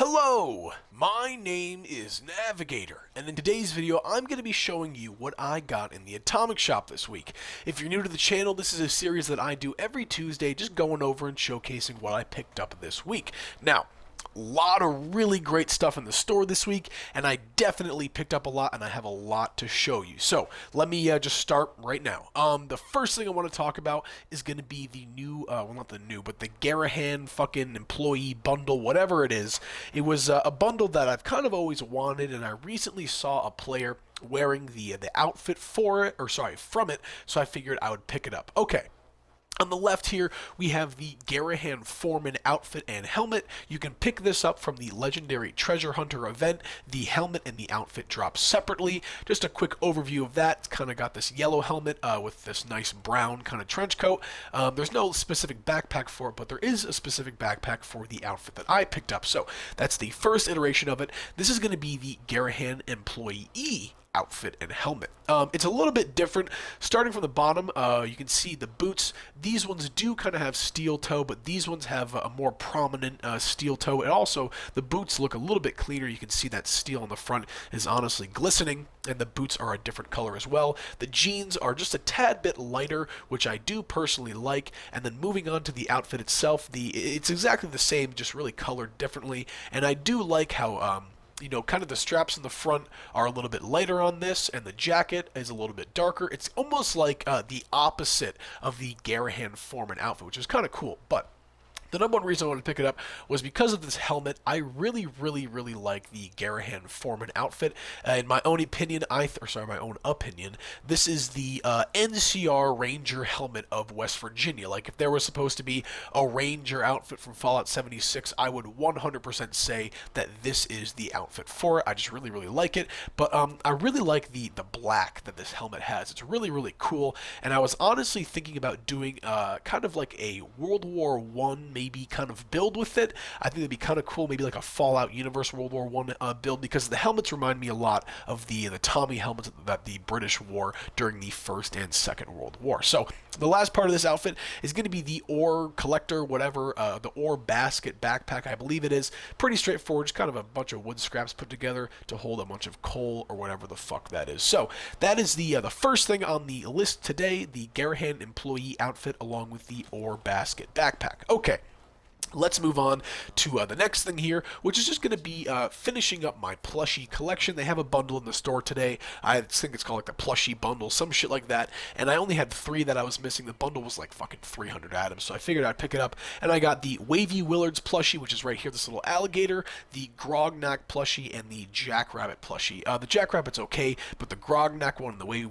Hello, my name is Navigator, and in today's video I'm going to be showing you what I got in the Atomic Shop this week. If you're new to the channel, this is a series that I do every Tuesday, just going over and showcasing what I picked up this week. Now, a lot of really great stuff in the store this week, and I definitely picked up a lot, and I have a lot to show you. So let me just start right now. The first thing I want to talk about is going to be the new, well, not the new, but the Garahan fucking employee bundle, whatever it is. It was a bundle that I've kind of always wanted, and I recently saw a player wearing the outfit for it, or sorry, from it, so I figured I would pick it up. Okay. On the left here, we have the Garahan Foreman outfit and helmet. You can pick this up from the Legendary Treasure Hunter event. The helmet and the outfit drop separately. Just a quick overview of that. It's kind of got this yellow helmet with this nice brown kind of trench coat. There's no specific backpack for it, but there is a specific backpack for the outfit that I picked up. So that's the first iteration of it. This is going to be the Garahan Employee outfit and helmet. It's a little bit different. Starting from the bottom, you can see the boots. These ones do kind of have steel toe, but these ones have a more prominent steel toe. And also, the boots look a little bit cleaner. You can see that steel on the front is honestly glistening, and the boots are a different color as well. The jeans are just a tad bit lighter, which I do personally like. And then moving on to the outfit itself, it's exactly the same, just really colored differently. And I do like how you know, kind of the straps in the front are a little bit lighter on this, and the jacket is a little bit darker. It's almost like the opposite of the Garahan Foreman outfit, which is kind of cool. But the number one reason I wanted to pick it up was because of this helmet. I really like the Garahan Foreman outfit. In my own opinion, this is the NCR Ranger helmet of West Virginia. Like, if there was supposed to be a Ranger outfit from Fallout 76, I would 100% say that this is the outfit for it. I just really like it. But I really like the black that this helmet has. It's really cool. And I was honestly thinking about doing kind of like a World War I maybe kind of build with it. I think it'd be kind of cool, maybe like a Fallout Universe World War I build, because the helmets remind me a lot of the Tommy helmets that the British wore during the First and Second World War. So the last part of this outfit is going to be the ore collector, whatever, the ore basket backpack, I believe it is. Pretty straightforward, just kind of a bunch of wood scraps put together to hold a bunch of coal or whatever the fuck that is. So that is the first thing on the list today, the Garahan employee outfit along with the ore basket backpack. Okay. Let's move on to the next thing here, which is just going to be finishing up my plushie collection. They have a bundle in the store today. I think it's called like the Plushie Bundle, some shit like that. And I only had 3 that I was missing. The bundle was like fucking 300 items, so I figured I'd pick it up. And I got the Wavy Willards plushie, which is right here, this little alligator, the Grognak plushie, and the Jackrabbit plushie. The Jackrabbit's okay, but the Grognak one and the Wavy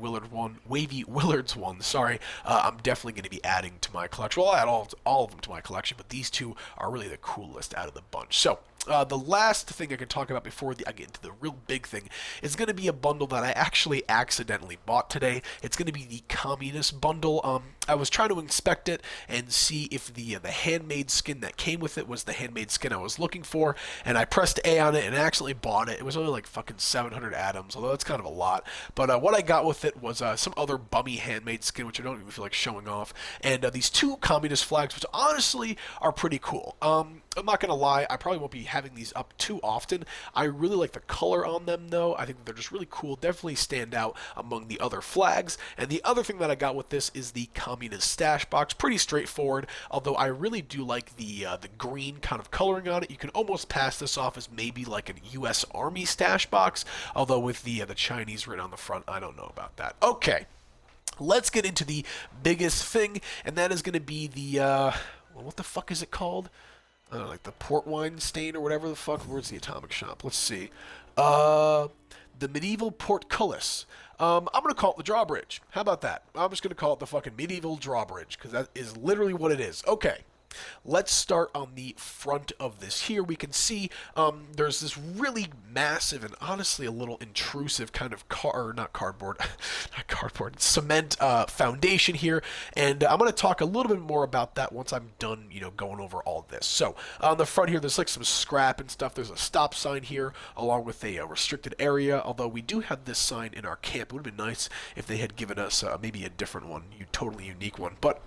Willards one, sorry, I'm definitely going to be adding to my collection. Well, I'll add all of them to my collection, but these two are really the coolest out of the bunch. So the last thing I can talk about before I get into the real big thing is going to be a bundle that I actually accidentally bought today. It's going to be the Communist Bundle. I was trying to inspect it and see if the handmade skin that came with it was the handmade skin I was looking for, and I pressed A on it and actually bought it. It was only like fucking 700 atoms, although that's kind of a lot. But what I got with it was some other bummy handmade skin, which I don't even feel like showing off, and these 2 communist flags, which honestly are pretty cool. I'm not going to lie, I probably won't be having these up too often. I really like the color on them, though. I think they're just really cool, definitely stand out among the other flags. And the other thing that I got with this is the Communist Stash Box. Pretty straightforward, although I really do like the green kind of coloring on it. You can almost pass this off as maybe like a U.S. Army stash box, although with the Chinese written on the front, I don't know about that. Okay, let's get into the biggest thing, and that is going to be the, well, what the fuck is it called? Like the port wine stain or whatever the fuck. Where's the Atomic Shop? Let's see. The medieval Portcullis. I'm going to call it the drawbridge. How about that? I'm just going to call it the fucking medieval drawbridge, because that is literally what it is. Okay. Let's start on the front of this here. We can see there's this really massive and honestly a little intrusive kind of cement foundation here, and I'm going to talk a little bit more about that once I'm done, going over all this. So on the front here, there's like some scrap and stuff. There's a stop sign here along with a restricted area, although we do have this sign in our camp. It would have been nice if they had given us maybe a different one, totally unique one, but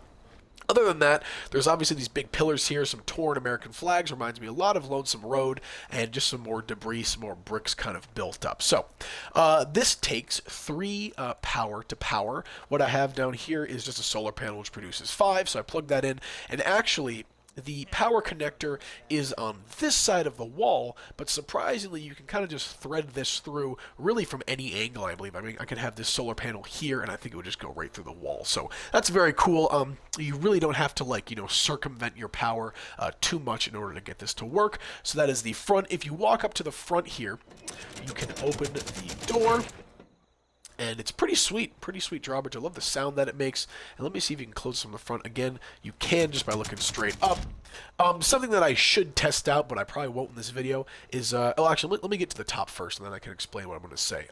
Other than that, there's obviously these big pillars here, some torn American flags, reminds me a lot of Lonesome Road, and just some more debris, some more bricks kind of built up. So, this takes 3 power to power. What I have down here is just a solar panel which produces 5, so I plug that in, and actually, the power connector is on this side of the wall, but surprisingly, you can kind of just thread this through really from any angle, I believe. I mean, I could have this solar panel here, and I think it would just go right through the wall. So that's very cool. You really don't have to, like, circumvent your power too much in order to get this to work. So that is the front. If you walk up to the front here, you can open the door. And it's pretty sweet drawbridge. I love the sound that it makes. And let me see if you can close from the front again. You can just by looking straight up. Something that I should test out, but I probably won't in this video, is, actually, let me get to the top first, and then I can explain what I'm going to say.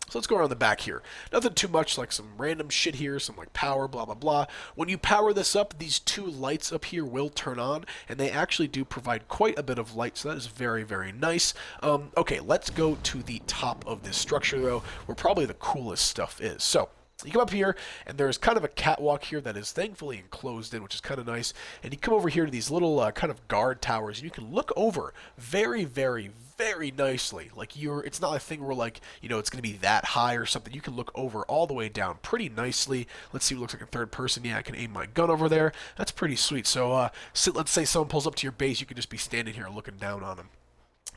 So let's go around the back here. Nothing too much, like some random shit here, some like power, blah, blah, blah. When you power this up, these 2 lights up here will turn on, and they actually do provide quite a bit of light, so that is very, very nice. Okay, let's go to the top of this structure, though, where probably the coolest stuff is. So, you come up here, and there's kind of a catwalk here that is thankfully enclosed in, which is kind of nice. And you come over here to these little kind of guard towers, and you can look over very, very, very nicely. Like, it's not a thing where, like, it's going to be that high or something. You can look over all the way down pretty nicely. Let's see what it looks like in third person. Yeah, I can aim my gun over there. That's pretty sweet. So, let's say someone pulls up to your base, you can just be standing here looking down on them.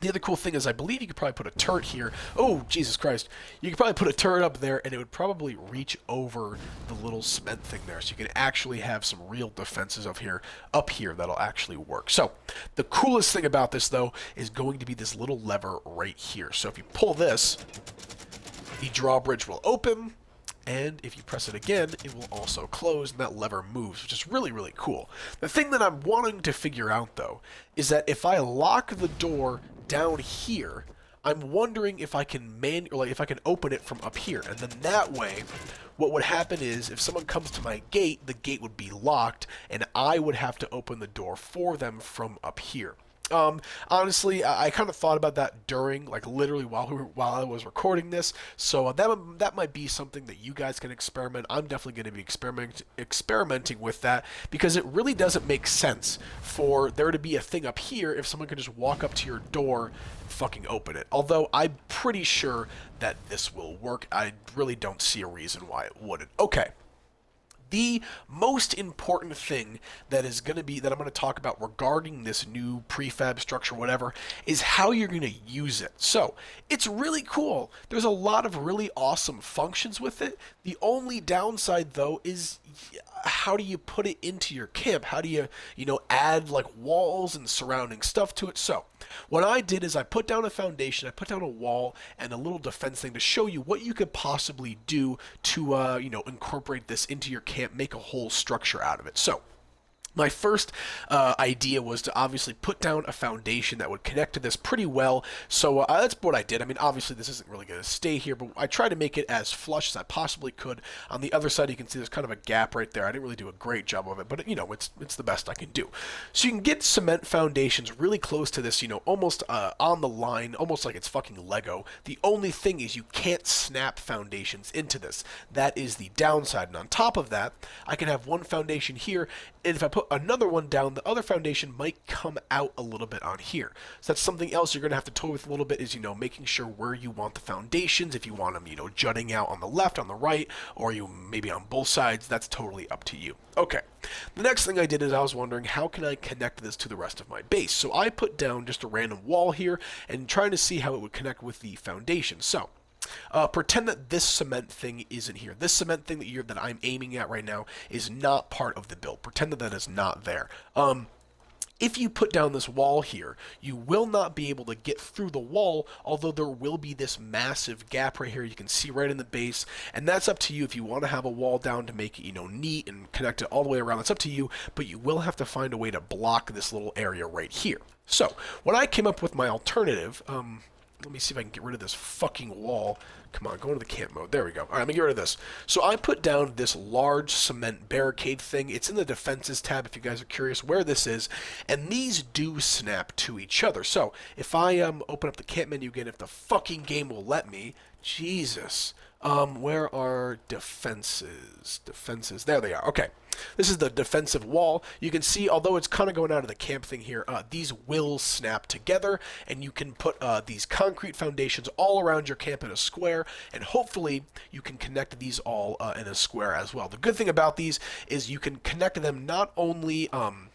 The other cool thing is I believe you could probably put a turret here. Oh, Jesus Christ. You could probably put a turret up there, and it would probably reach over the little cement thing there. So you can actually have some real defenses up here that'll actually work. So the coolest thing about this, though, is going to be this little lever right here. So if you pull this, the drawbridge will open. And if you press it again, it will also close, and that lever moves, which is really, really cool. The thing that I'm wanting to figure out, though, is that if I lock the door down here, I'm wondering if I can if I can open it from up here, and then that way, what would happen is if someone comes to my gate, the gate would be locked, and I would have to open the door for them from up here. Honestly, I kind of thought about that during, like, literally while I was recording this, so that might be something that you guys can experiment. I'm definitely going to be experimenting with that, because it really doesn't make sense for there to be a thing up here if someone could just walk up to your door and fucking open it. Although I'm pretty sure that this will work. I really don't see a reason why it wouldn't. Okay. The most important thing that I'm going to talk about regarding this new prefab structure, whatever, is how you're going to use it. So, it's really cool. There's a lot of really awesome functions with it. The only downside, though, is how do you put it into your camp? How do you, add, like, walls and surrounding stuff to it? So, what I did is I put down a foundation, I put down a wall, and a little defense thing to show you what you could possibly do to, incorporate this into your camp, make a whole structure out of it. So, my first idea was to obviously put down a foundation that would connect to this pretty well, so that's what I did. I mean, obviously this isn't really going to stay here, but I tried to make it as flush as I possibly could. On the other side, you can see there's kind of a gap right there. I didn't really do a great job of it, but it's the best I can do. So you can get cement foundations really close to this, almost on the line, almost like it's fucking Lego. The only thing is you can't snap foundations into this. That is the downside, and on top of that, I can have one foundation here, and if I put another one down, the other foundation might come out a little bit on here. So that's something else you're going to have to toy with a little bit is, making sure where you want the foundations, if you want them, jutting out on the left, on the right, or you maybe on both sides, that's totally up to you. Okay, the next thing I did is I was wondering how can I connect this to the rest of my base. So I put down just a random wall here and trying to see how it would connect with the foundation. So, pretend that this cement thing isn't here. This cement thing that I'm aiming at right now is not part of the build. Pretend that is not there. If you put down this wall here, you will not be able to get through the wall, although there will be this massive gap right here you can see right in the base, and that's up to you if you want to have a wall down to make it, neat and connect it all the way around. That's up to you, but you will have to find a way to block this little area right here. So, when I came up with my alternative, let me see if I can get rid of this fucking wall. Come on, go into the camp mode. There we go. All right, let me get rid of this. So I put down this large cement barricade thing. It's in the defenses tab if you guys are curious where this is. And these do snap to each other. So if I open up the camp menu again, if the fucking game will let me, Jesus. Where are defenses? Defenses. There they are. Okay. This is the defensive wall. You can see, although it's kind of going out of the camp thing here, these will snap together, and you can put these concrete foundations all around your camp in a square, and hopefully you can connect these all in a square as well. The good thing about these is you can connect them not only on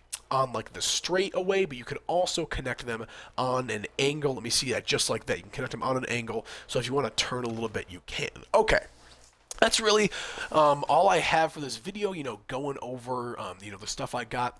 like the straight away, but you can also connect them on an angle. Let me see that just like that. You can connect them on an angle, so if you want to turn a little bit, you can. Okay. That's really all I have for this video, going over, the stuff I got.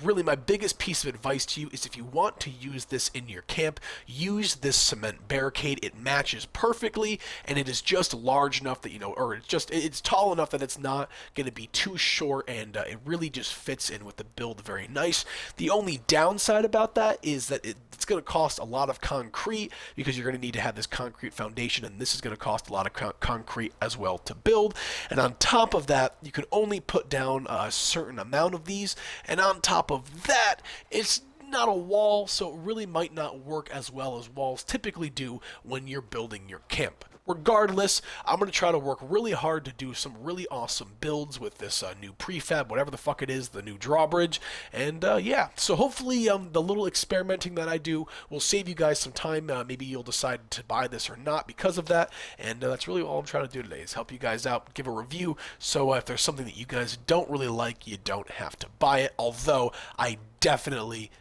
Really, my biggest piece of advice to you is if you want to use this in your camp, use this cement barricade. It matches perfectly, and it is just large enough that, or it's tall enough that it's not going to be too short, and it really just fits in with the build very nice. The only downside about that is that it's going to cost a lot of concrete, because you're going to need to have this concrete foundation, and this is going to cost a lot of concrete as well to build. And on top of that, you can only put down a certain amount of these, and on top of that, it's not a wall, so it really might not work as well as walls typically do when you're building your camp. Regardless, I'm going to try to work really hard to do some really awesome builds with this new prefab, whatever the fuck it is, the new drawbridge. And yeah, so hopefully the little experimenting that I do will save you guys some time. Maybe you'll decide to buy this or not because of that. And that's really all I'm trying to do today, is help you guys out, give a review. So if there's something that you guys don't really like, you don't have to buy it. Although I definitely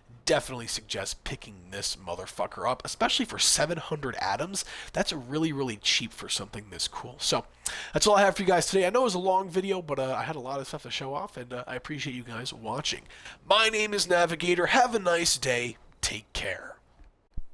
suggest picking this motherfucker up, especially for 700 atoms. That's really, really cheap for something this cool. So that's all I have for you guys today. I know it was a long video, but I had a lot of stuff to show off, and I appreciate you guys watching. My name is Navigator. Have a nice day. Take care.